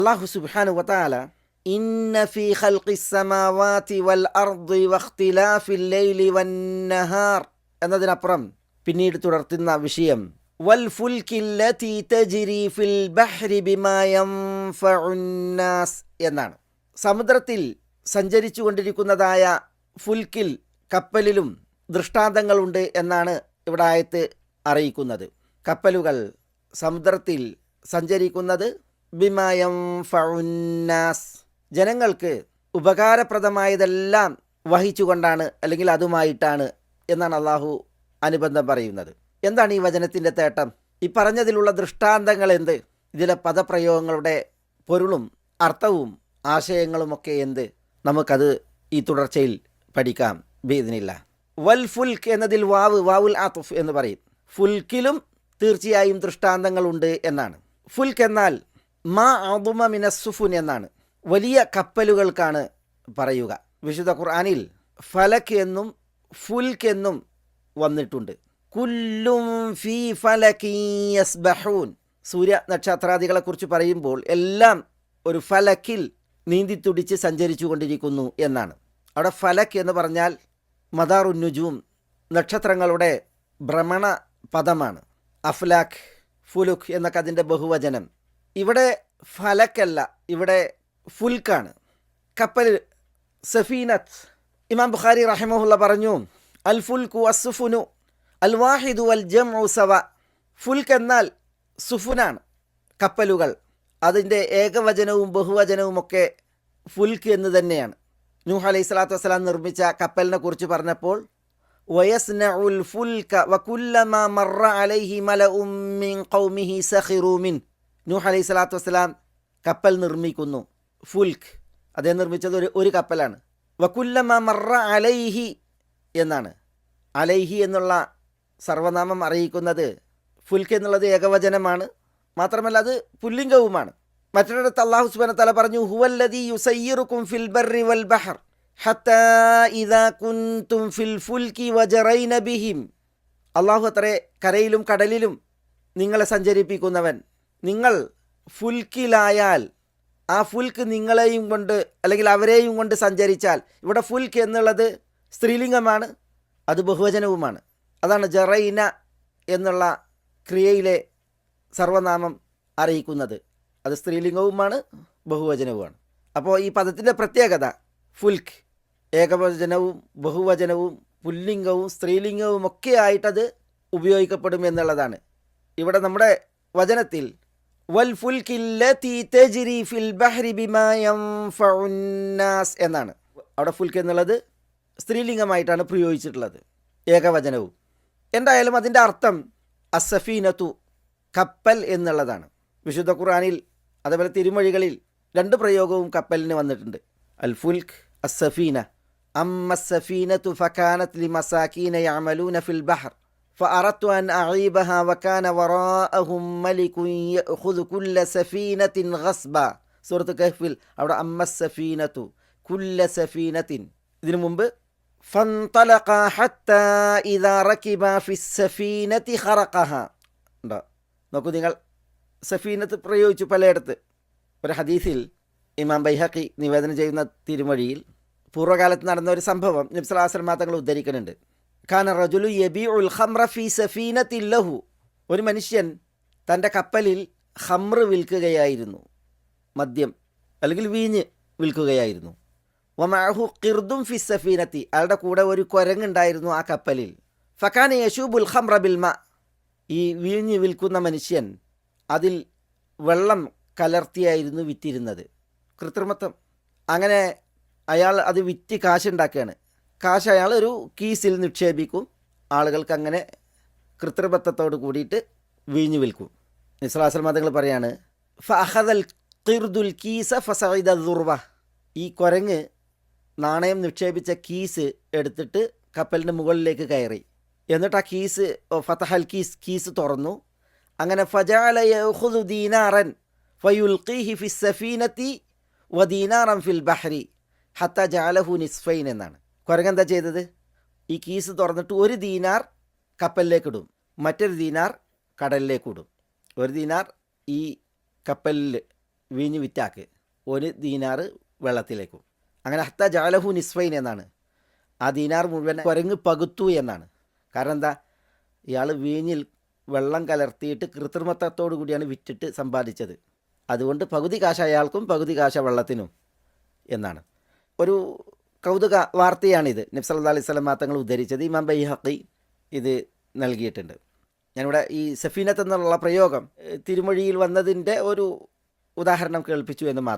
അല്ലാഹു സുബ്ഹാനഹു വ തആല ഇന്ന ഫീ ഖൽഖിസ് സമാവാതി വൽ അർദി വഖ്തിലാഫിൽ ലൈലി വന്നഹാർ എന്നതിനപ്പുറം പിന്നീട് തുടർത്തുന്ന വിഷയം വൽ ഫുൽകില്ലതി തജ്രി ഫിൽ ബഹ്രി ബിമാ യൻഫഉന്നാസ് എന്നാണ്. സമുദ്രത്തിൽ സഞ്ചരിച്ചു കൊണ്ടിരിക്കുന്നതായ ഫുൽക്കിൽ, കപ്പലിലും ദൃഷ്ടാന്തങ്ങളുണ്ട് എന്നാണ് ഇവിടെ ആയത്ത് അറിയിക്കുന്നത്. കപ്പലുകൾ സമുദ്രത്തിൽ സഞ്ചരിക്കുന്നത് ബിമാ യൻഫഉന്നാസ്, ജനങ്ങൾക്ക് ഉപകാരപ്രദമായതെല്ലാം വഹിച്ചുകൊണ്ടാണ്, അല്ലെങ്കിൽ അതുമായിട്ടാണ് എന്നാണ് അള്ളാഹു അനുബന്ധം പറയുന്നത്. എന്താണ് ഈ വചനത്തിൻ്റെ തേട്ടം? ഈ പറഞ്ഞതിലുള്ള ദൃഷ്ടാന്തങ്ങൾ എന്ത്? ഇതിലെ പദപ്രയോഗങ്ങളുടെ പൊരുളും അർത്ഥവും ആശയങ്ങളുമൊക്കെ എന്ത്? നമുക്കത് ഈ തുടർച്ചയിൽ പഠിക്കാം ബിഇദ്നില്ലാ. വൽ ഫുൽക്ക് എന്നതിൽ വാവുൽ ആതുഫ് എന്ന് പറയും. ഫുൽക്കിലും തീർച്ചയായും ദൃഷ്ടാന്തങ്ങളുണ്ട് എന്നാണ്. ഫുൽക്ക് എന്നാൽ മാ അദുമ മിനസ്സുഫുൻ എന്നാണ്. വലിയ കപ്പലുകൾക്കാണ് പറയുക. വിശുദ്ധ ഖുർആനിൽ ഫലക് എന്നും ഫുൽക്ക് എന്നും വന്നിട്ടുണ്ട്. കുല്ലും ഫീ ഫലകിൻ യസ്ബഹൂൻ. സൂര്യ നക്ഷത്രാദികളെക്കുറിച്ച് പറയുമ്പോൾ എല്ലാം ഒരു ഫലക്കിൽ നീന്തിത്തുടിച്ച് സഞ്ചരിച്ചു കൊണ്ടിരിക്കുന്നു എന്നാണ്. അവിടെ ഫലക്ക് എന്ന് പറഞ്ഞാൽ മദാറുൻ നുജൂം, നക്ഷത്രങ്ങളുടെ ഭ്രമണ പദമാണ്. അഫ്ലാഖ്, ഫുലുഖ് എന്നൊക്കെ അതിൻ്റെ ബഹുവചനം. ഇവിടെ ഫലക്കല്ല, ഇവിടെ ഫുൽക്കാണ്. കപ്പൽ സഫീനത്ത്. ഇമാം ബുഖാരി റഹിമഹുല്ല പറഞ്ഞു, അൽ ഫുൽക്കു അസ്സുഫുനു അൽ വാഹിദു വൽ ജംഉ സവ. ഫുൽക്ക് എന്നാൽ സുഫുനാണ്, കപ്പലുകൾ. അതിൻ്റെ ഏകവചനവും ബഹുവചനവുമൊക്കെ ഫുൽക്ക് എന്ന് തന്നെയാണ്. നൂഹ് അലൈഹി സ്വലാത്തു വസ്സലാം നിർമ്മിച്ച കപ്പലിനെ കുറിച്ച് പറഞ്ഞപ്പോൾ വയസ്നഉൽ ഫുൽക വകുല്ലമാ മറ അലൈഹി മലഉം മിൻ ഖൗമിഹി സഖിറൂ മിൻ. നൂഹ് അലൈഹി സ്വലാത്തു വസ്സലാം കപ്പൽ നിർമ്മിക്കുന്നു. ഫുൽക്ക് അദ്ദേഹം നിർമ്മിച്ചത് ഒരു കപ്പലാണ്. വകുല്ലമാ മറ അലൈഹി എന്നാണ്. അലൈഹി എന്നുള്ള സർവനാമം അറിയിക്കുന്നത് ഫുൽക്ക് എന്നുള്ളത് ഏകവചനമാണ്, മാത്രമല്ല അത് പുല്ലിംഗവുമാണ്. മറ്റൊരിടത്ത് അല്ലാഹു സുബ്ഹാനഹു വ തആല പറഞ്ഞു, ഹുവല്ലദീ യുസയ്യിറുകും ഫിൽ ബർരി വൽ ബഹർ ഹത്താ ഇദാ കുൻതും ഫിൽ ഫുൽകി വജറൈന ബിഹിം. അല്ലാഹു അത്രേ കരയിലും കടലിലും നിങ്ങളെ സഞ്ചരിപ്പിക്കുന്നവൻ. നിങ്ങൾ ഫുൽക്കിലായാൽ, ആ ഫുൽക്ക് നിങ്ങളെയും കൊണ്ട് അല്ലെങ്കിൽ അവരെയും കൊണ്ട് സഞ്ചരിച്ചാൽ. ഇവിടെ ഫുൽക്ക് എന്നുള്ളത് സ്ത്രീലിംഗമാണ്, അത് ബഹുവചനവുമാണ്. അതാണ് ജറൈന എന്നുള്ള ക്രിയയിലെ സർവനാമം അറിയിക്കുന്നത്. അത് സ്ത്രീലിംഗവുമാണ് ബഹുവചനവുമാണ്. അപ്പോൾ ഈ പദത്തിൻ്റെ പ്രത്യേകത ഫുൽക്ക് ഏകവചനവും ബഹുവചനവും പുല്ലിംഗവും സ്ത്രീലിംഗവും ഒക്കെ ആയിട്ടത് ഉപയോഗിക്കപ്പെടും എന്നുള്ളതാണ്. ഇവിടെ നമ്മുടെ വചനത്തിൽ വൽ ഫുൽകില്ലതി തജ്രി ഫിൽ ബഹ്രി ബിമാ യൻഫഉന്നാസ് എന്നാണ്. അവിടെ ഫുൽക്ക് എന്നുള്ളത് സ്ത്രീലിംഗമായിട്ടാണ് പ്രയോഗിച്ചിട്ടുള്ളത്, ഏകവചനവും. എന്തായാലും അതിൻ്റെ അർത്ഥം അസ്സഫീനത്തു, കപ്പൽ എന്നുള്ളതാണ്. വിശുദ്ധ ഖുർആനിൽ അതേപോലെ തിരുമൊഴികളിൽ രണ്ട് പ്രയോഗവും കപ്പലിന് വന്നിട്ടുണ്ട്. അൽ ഫുൽക്ക് അസ്സഫീന. അമ്മ സഫീനത്തു ഫകാനത് ലിമസാകീന യഅമലൂന ഫിൽ ബഹർ ഫഅറദ്തു അൻ അഈബഹ വകാന വറാഅഹും മലികുൻ യഅഖുദു കുല്ല സഫീനത്തിൻ ഗസ്ബ. സൂറത്ത് കഹ്ഫിൽ അവിടെ അമ്മ സഫീനത്തു കുല്ല സഫീനത്തിൻ. ഇതിനു മുമ്പ് ഫൻതലഖ ഹത്താ ഇദാ റകിബ ഫിസ്സഫീനതി ഖറഖഹ ഉണ്ടോ? നോക്കൂ നിങ്ങൾ, സഫീനത്ത് പ്രയോഗിച്ചു പലയിടത്ത്. ഒരു ഹദീസിൽ ഇമാം ബൈഹഖി നിവേദനം ചെയ്യുന്ന തിരുമൊഴിയിൽ പൂർവ്വകാലത്ത് നടന്ന ഒരു സംഭവം നബി സല്ലല്ലാഹു അലൈഹി വസല്ലം തങ്ങൾ ഉദ്ധരിക്കുന്നുണ്ട്. കാന റജുലു യബീഉൽ ഖംറ ഫീ സഫീനത്തിൻ ലഹു. ഒരു മനുഷ്യൻ തൻ്റെ കപ്പലിൽ ഖംർ വിൽക്കുകയായിരുന്നു, മദ്യം അല്ലെങ്കിൽ വീഞ്ഞ് വിൽക്കുകയായിരുന്നു. വമഅഹു ഖിർദും ഫി സഫീനത്തി. അയാളുടെ കൂടെ ഒരു കുരങ്ങുണ്ടായിരുന്നു ആ കപ്പലിൽ. ഫകാന യശൂബുൽ ഖംറ ബിൽ മാ. ഈ വീഞ്ഞ് വിൽക്കുന്ന മനുഷ്യൻ അതിൽ വെള്ളം കലർത്തിയായിരുന്നു വിറ്റിരുന്നത്. കൃത്രിമത്വം. അങ്ങനെ അയാൾ അത് വിറ്റ് കാശുണ്ടാക്കുകയാണ്. കാശ് അയാൾ ഒരു കീസിൽ നിക്ഷേപിക്കും. ആളുകൾക്ക് അങ്ങനെ കൃത്രിമത്വത്തോട് കൂടിയിട്ട് വീഞ്ഞ് വിൽക്കും. നിസ്ലാസൽ മതങ്ങൾ പറയാണ്, ഫഅഖദൽ ഖിർദുൽ കീസ ഫസഇദ ദുർവ. ഈ കുരങ്ങ് നാണയം നിക്ഷേപിച്ച കീസ് എടുത്തിട്ട് കപ്പലിൻ്റെ മുകളിലേക്ക് കയറി. എന്നിട്ട് ആ കീസ് ഫതഹൽ കീസ് തുറന്നു. അങ്ങനെ ഫജഅല യഖുദു ദീനാറൻ ഫയുൽഖീഹി ഫിസ് സഫീനത്തി വദീനാറൻ ഫിൽ ബഹ്രി ഹത്ത ജഅലഹു നിസ്ഫൈൻ എന്നാണ്. കുരങ്ങ് എന്താ ചെയ്തത്? ഈ കീസ് തുറന്നിട്ട് ഒരു ദീനാർ കപ്പലിലേക്കിടും, മറ്റൊരു ദീനാർ കടലിലേക്കിടും. ഒരു ദീനാർ ഈ കപ്പലിൽ വീഞ്ഞ് വിറ്റാക്ക്, ഒരു ദീനാറ് വെള്ളത്തിലേക്കും. അങ്ങനെ ഹത്ത ജഅലഹു നിസ്ഫൈൻ എന്നാണ്. ആ ദീനാർ മുഴുവൻ കുരങ്ങ് പകുത്തു എന്നാണ്. കാരണം എന്താ, ഇയാൾ വീഞ്ഞിൽ വെള്ളം കലർത്തിയിട്ട് കൃത്രിമത്വത്തോടു കൂടിയാണ് വിറ്റിട്ട് സമ്പാദിച്ചത്. അതുകൊണ്ട് പകുതി കാശ് അയാൾക്കും പകുതി കാശ് വെള്ളത്തിനും എന്നാണ്. ഒരു കൗതുക വാർത്തയാണിത്. നബി സല്ലല്ലാഹു അലൈഹി വസല്ലം തങ്ങൾ ഉദ്ധരിച്ചത്. ഇമാം ബൈഹഖി ഇത് നൽകിയിട്ടുണ്ട്. ഞാനിവിടെ ഈ സഫീനത്ത് എന്നുള്ള പ്രയോഗം തിരുമൊഴിയിൽ വന്നതിൻ്റെ ഒരു ഉദാഹരണം കേൾപ്പിച്ചു എന്ന് മാത്രം.